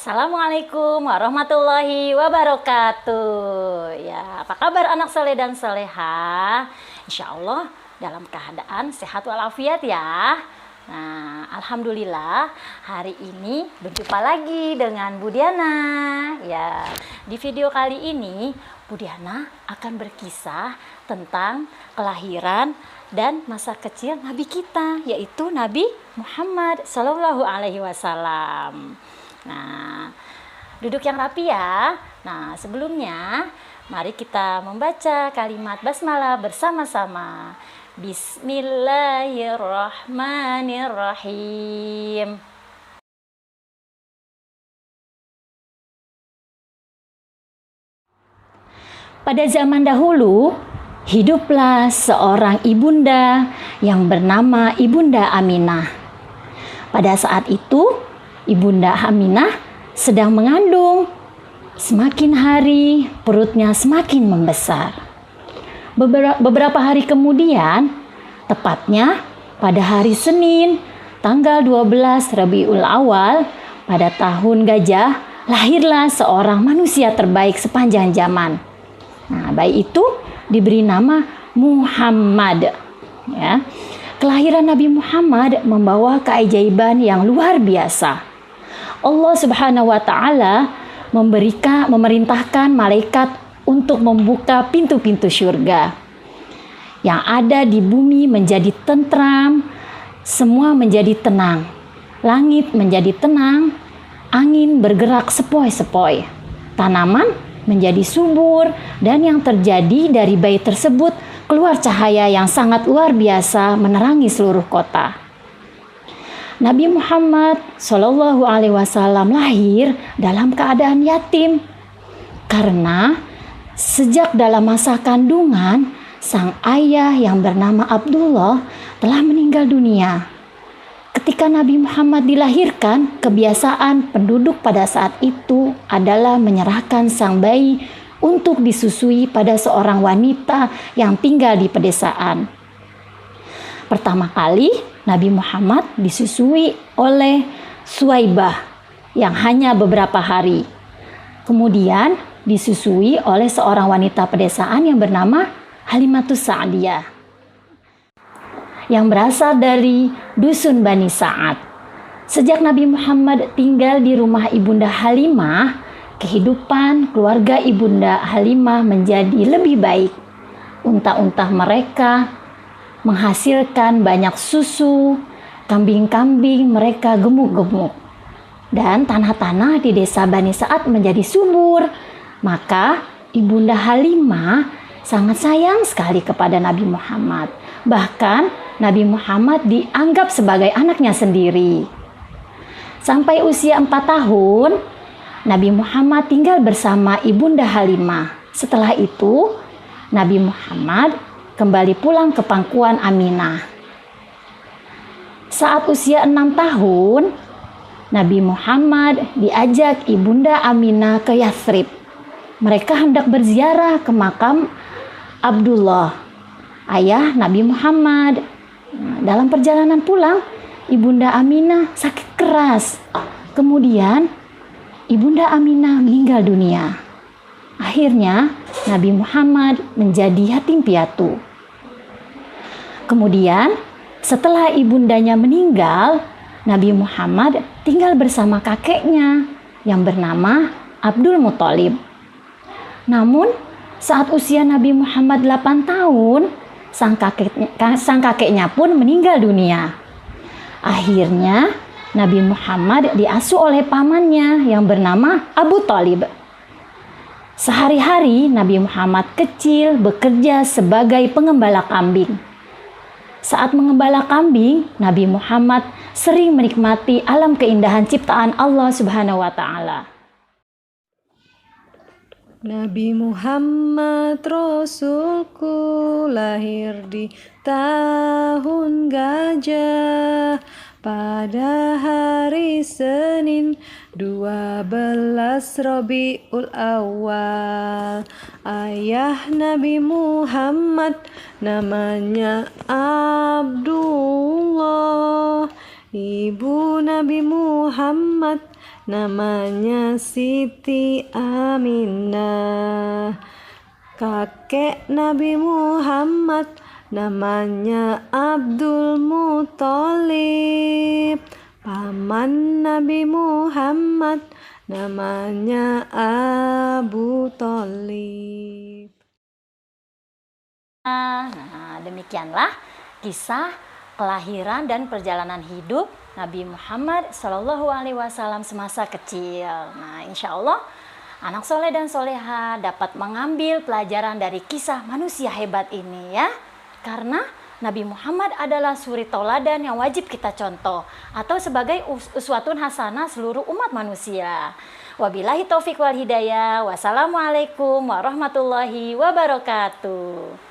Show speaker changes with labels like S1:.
S1: Assalamualaikum warahmatullahi wabarakatuh. Ya, apa kabar anak soleh dan soleha? Insya Allah dalam keadaan sehat walafiat ya. Nah, alhamdulillah hari ini berjumpa lagi dengan Bu Diana. Ya, di video kali ini Bu Diana akan berkisah tentang kelahiran dan masa kecil Nabi kita, yaitu Nabi Muhammad Shallallahu Alaihi Wasallam. Nah, duduk yang rapi ya. Nah, sebelumnya mari kita membaca kalimat basmalah bersama-sama. Bismillahirrahmanirrahim. Pada zaman dahulu, hiduplah seorang ibunda yang bernama Ibunda Aminah. Pada saat itu, Ibunda Aminah sedang mengandung. Semakin hari perutnya semakin membesar. Beberapa hari kemudian, tepatnya pada hari Senin, tanggal 12 Rabiul Awal, pada tahun gajah, lahirlah seorang manusia terbaik sepanjang zaman. Nah, bayi itu diberi nama Muhammad. Ya. Kelahiran Nabi Muhammad membawa keajaiban yang luar biasa. Allah Subhanahu wa Ta'ala memerintahkan malaikat untuk membuka pintu-pintu surga. Yang ada di bumi menjadi tentram, semua menjadi tenang. Langit menjadi tenang, angin bergerak sepoi-sepoi. Tanaman menjadi subur, dan yang terjadi dari bayi tersebut keluar cahaya yang sangat luar biasa menerangi seluruh kota. Nabi Muhammad Shallallahu Alaihi Wasallam lahir dalam keadaan yatim karena sejak dalam masa kandungan sang ayah yang bernama Abdullah telah meninggal dunia. Ketika Nabi Muhammad dilahirkan, kebiasaan penduduk pada saat itu adalah menyerahkan sang bayi untuk disusui pada seorang wanita yang tinggal di pedesaan. Pertama kali Nabi Muhammad disusui oleh Suwaibah yang hanya beberapa hari. Kemudian disusui oleh seorang wanita pedesaan yang bernama Halimatus Sa'diyah yang berasal dari dusun Bani Sa'ad. Sejak Nabi Muhammad tinggal di rumah Ibunda Halimah, kehidupan keluarga Ibunda Halimah menjadi lebih baik. Unta-unta mereka menghasilkan banyak susu, kambing-kambing mereka gemuk-gemuk. Dan tanah-tanah di desa Bani Sa'ad menjadi subur. Maka Ibunda Halimah sangat sayang sekali kepada Nabi Muhammad. Bahkan Nabi Muhammad dianggap sebagai anaknya sendiri. Sampai usia 4 tahun, Nabi Muhammad tinggal bersama Ibunda Halimah. Setelah itu, Nabi Muhammad kembali pulang ke pangkuan Aminah. Saat usia 6 tahun, Nabi Muhammad diajak Ibunda Aminah ke Yathrib. Mereka hendak berziarah ke makam Abdullah, ayah Nabi Muhammad. Dalam perjalanan pulang, Ibunda Aminah sakit keras. Kemudian, Ibunda Aminah meninggal dunia. Akhirnya, Nabi Muhammad menjadi yatim piatu. Kemudian, setelah ibundanya meninggal, Nabi Muhammad tinggal bersama kakeknya yang bernama Abdul Muthalib. Namun, saat usia Nabi Muhammad 8 tahun, sang kakeknya pun meninggal dunia. Akhirnya, Nabi Muhammad diasuh oleh pamannya yang bernama Abu Thalib. Sehari-hari Nabi Muhammad kecil bekerja sebagai pengembala kambing. Saat mengembala kambing, Nabi Muhammad sering menikmati alam keindahan ciptaan Allah Subhanahu wa Ta'ala.
S2: Nabi Muhammad Rasulku lahir di tahun gajah pada hari Senin 12 Rabiul Awal. Ayah Nabi Muhammad namanya Abdullah. Ibu Nabi Muhammad namanya Siti Aminah. Kakek Nabi Muhammad namanya Abdul Muthalib. Paman Nabi Muhammad namanya Abu Thalib.
S1: Nah, demikianlah kisah kelahiran dan perjalanan hidup Nabi Muhammad Shallallahu Alaihi Wasallam semasa kecil. Nah, insya Allah anak soleh dan soleha dapat mengambil pelajaran dari kisah manusia hebat ini ya. Karena Nabi Muhammad adalah suri tauladan yang wajib kita contoh atau sebagai uswatun hasanah seluruh umat manusia. Wabillahi taufik wal hidayah. Wassalamualaikum warahmatullahi wabarakatuh.